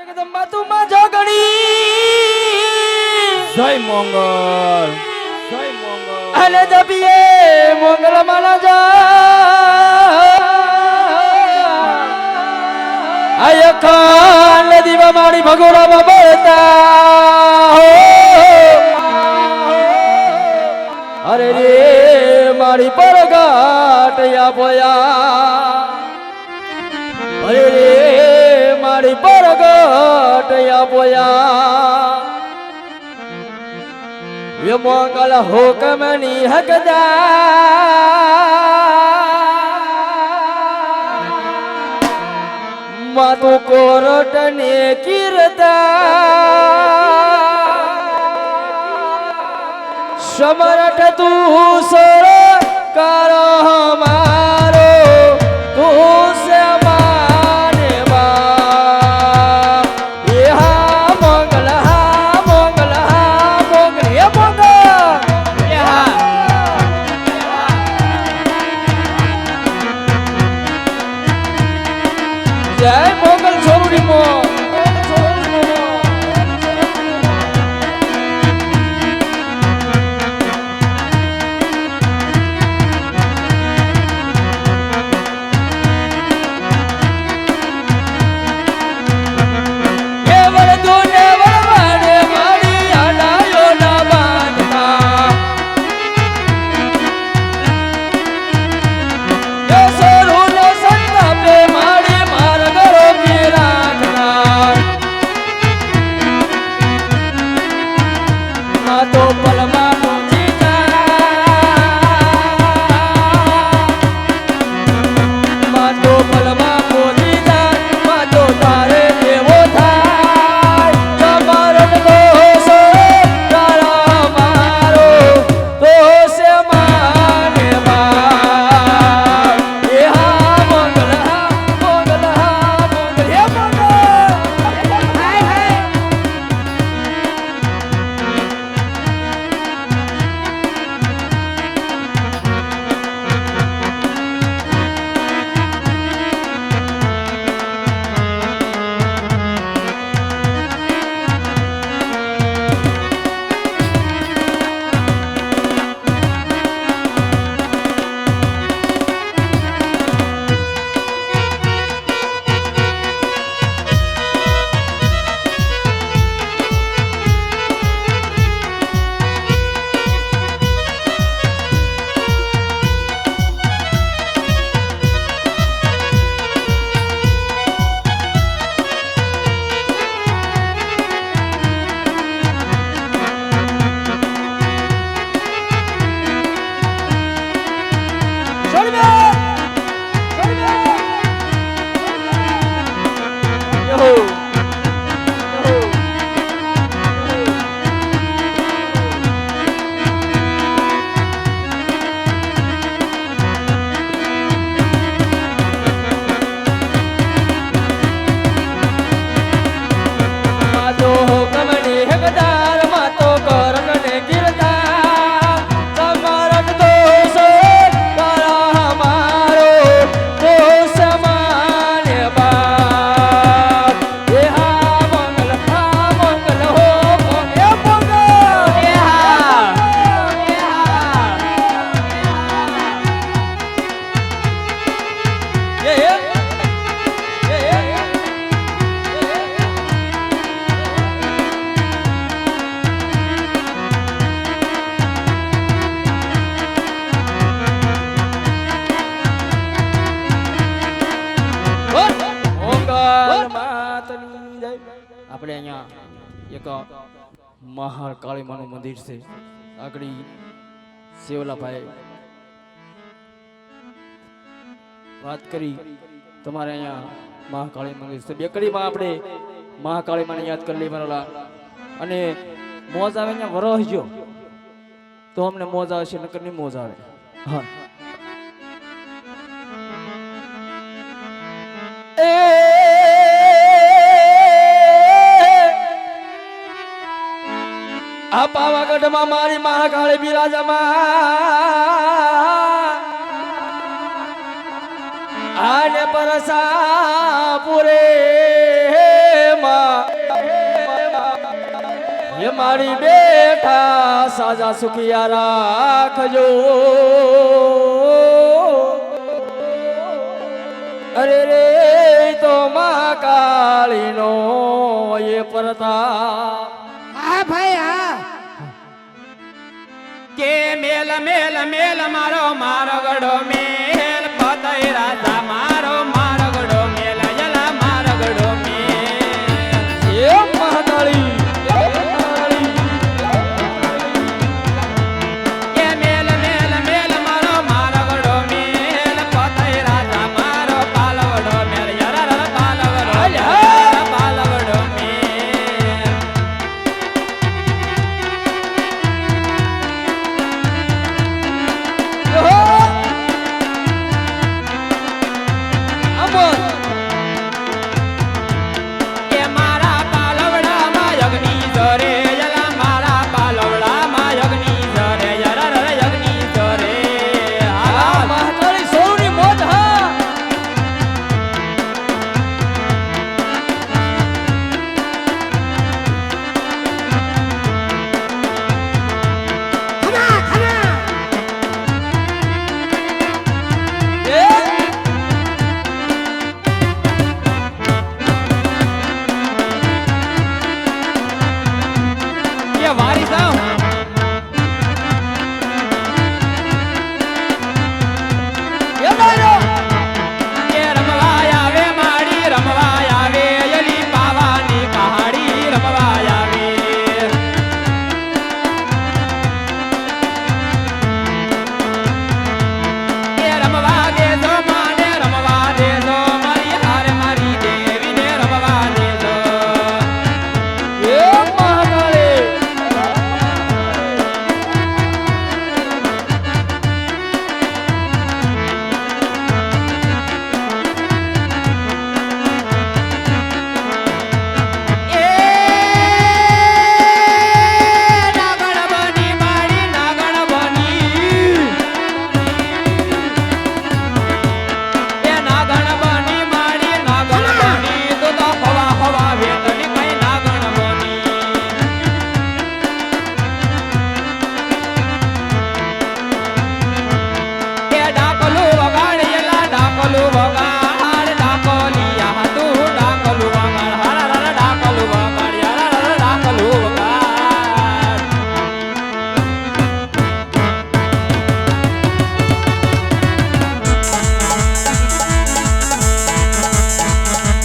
જગદંબા તું માં જોગણી જય મંગળ જય મંગળ અલે દબીએ મંગળ માના જા આય ખાન દીવા મારી ભગોડા બબળતા અરે રે મારી પરગાટ બોયા અરે રે મારી પરગટ બોયા ય મંગલ હુકમની હકદાર માતુ કોરટ ને કીર્તા સમરઠ તું સરકાર હમારો તું સે જય મોગલ છોરુડી મો આપણે અહીંયા એક મહાકાળી માનું મંદિર છે આગળ સેવલાભાઈ વાત કરી તમારે અહીંયા મહાકાળી મંદિર છે બેકડીમાં આપણે મહાકાળી માને યાદ કરી લેવાના અને મોજ આવે અહીંયા વરસજો તો અમને મોજ આવે છે નકર ની મોજ આવે હા આ પાવાગઢમાં મારી મહાકાળી બિરાજમાં આને પરસા પુરે માં મારી બેઠા સાજા સુખિયા રાખજો અરે રે તો મહાકાળીનો એ પ્રતાપ હા ભાઈ હા કે મેલ મેલ મેલ મારો મારો ગડો મેલ પતઈ રાજા મારો મારો ગડો મેલ જલા મારો ગડો મેલ એ મહાકાળી કે મેલ મેલ મેલ મારો મારો ગડો મેલ પતઈ રાજા મારો પાલો ગડો મેલ યરા પાલો ગડો પાલો ગડો મેલ કે મારા પાલવડામાં યજ્ઞ જરે જલા મારા પાલવડામાં યજ્ઞ જરે યરા યજ્ઞ જરે આ મહાકાળી સૌની મોજ હા ખમા ખમા એ કે વારી જાઉં એ મારો કે રમવા આવે માડી રમવા આવે યલી પાવાની પહાડી રમવા આવે કે રમવા દેજો માને રમવા દેજો મારી હારે મારી દેવીને રમવા દેજો એ મહાકાળી એ નાગણ બની માડી નાગણ બની એ નાગણ બની માડી નાગણ બની તો હવા હવા વેતની કઈ નાગણ બની એ ડાકલું વગાડેલા ડાકલું વગાડ ડાકોલિયા તું ડાકલું વગાડ હર ડાકલું વગાડ યાર ડાકલું વગાડ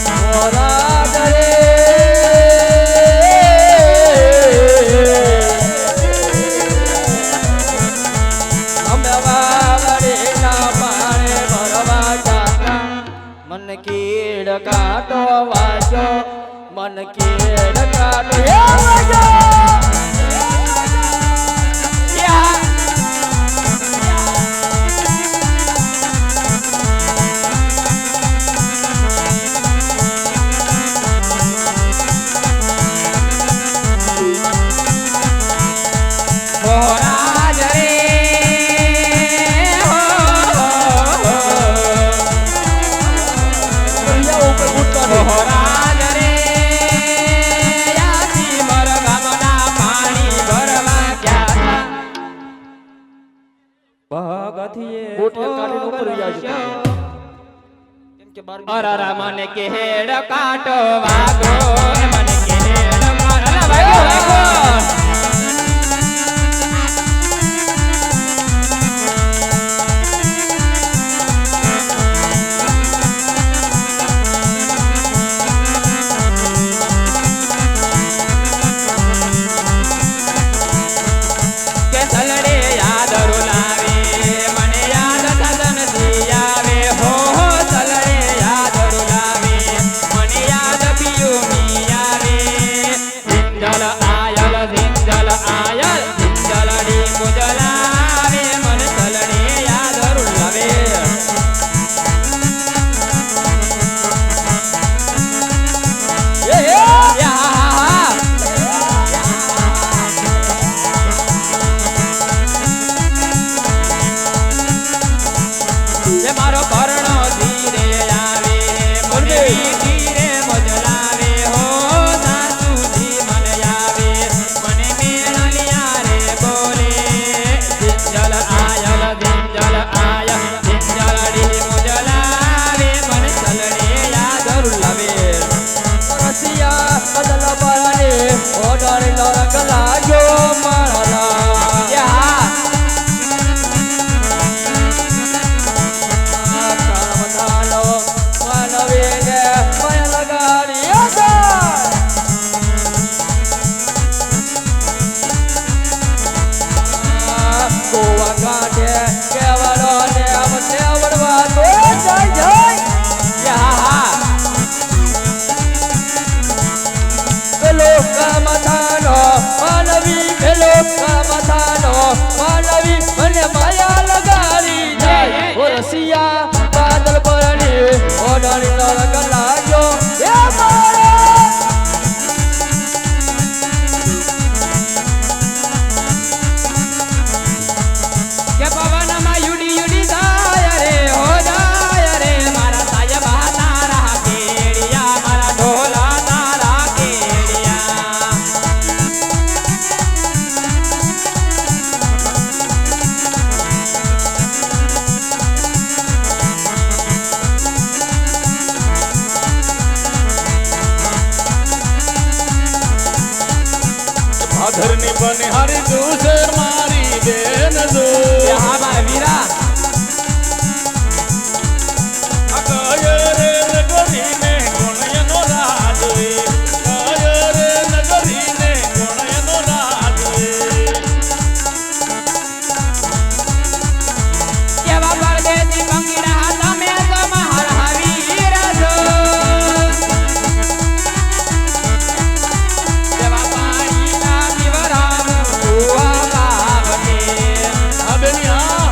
ઓરા દરે અમે વાવડીના પાણે ભરવા જાતા મન કીડ કાટો વાજો મન કીડ કાટો એ વાજો યા મોરાજ રે દરિયા ઉપર ઉઠતા રહે. મોરાજ રે યાસી મર ગામના પાણી ભરવા ગયા ભગતિએ બોટિયા કાઢીને ઉપર વ્યાજ ઉતરે. કેમ કે બાર અરરા મને કેડ કાટો વાગો મને કેડ મારા વાગો કે સલડે યાદ રૂલાવે મને યાદ સદન આવે હો સલડે યાદ રૂલાવે મને યાદ પિયું મિયા માથાનો માનવી મને માયા લગાડી જાય ઓ રસિયા બાદલ પરણી ઓડાણી નરક લાગ્યો એ મારા કે પવનમાં યુડી યુડી જાય રે હો જાય રે મારા સાહેબ તારા કેડિયા મારા ઢોલા તારા કેડિયા ભાદરની બનિહારી તું છે મારી બેન જો એ હા મારા વીરા અગય રે નગરીને કોણયનો રાજ અગય રે નગરીને કોણયનો રાજ કેવા પરદેશી બંગીડા તમે તો મારા વીરા છો કેવા પાણીના પીવરામ કુવા પાવને આ બેની હા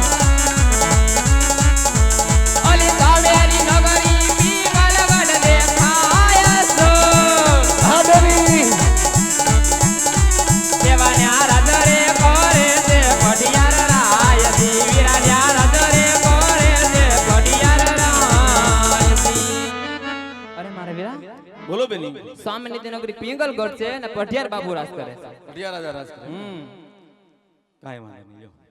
ઓલી સાવેરી નગરી પીગલગઢ દેખાય છો આ બેની કેવાન્યા રાજરે કરે છે પઢિયાર રાયસી વીરાન્યા રાજરે કરે છે પઢિયાર રાયસી અરે મારા વીરા બોલો બેની સામેની નગરી પિંગલગઢ છે અને પઢિયાર બાબુ રાજ કરે છે અઢિયા રાજા રાજ કરે કાંઈ વાંધો નહીં લ્યો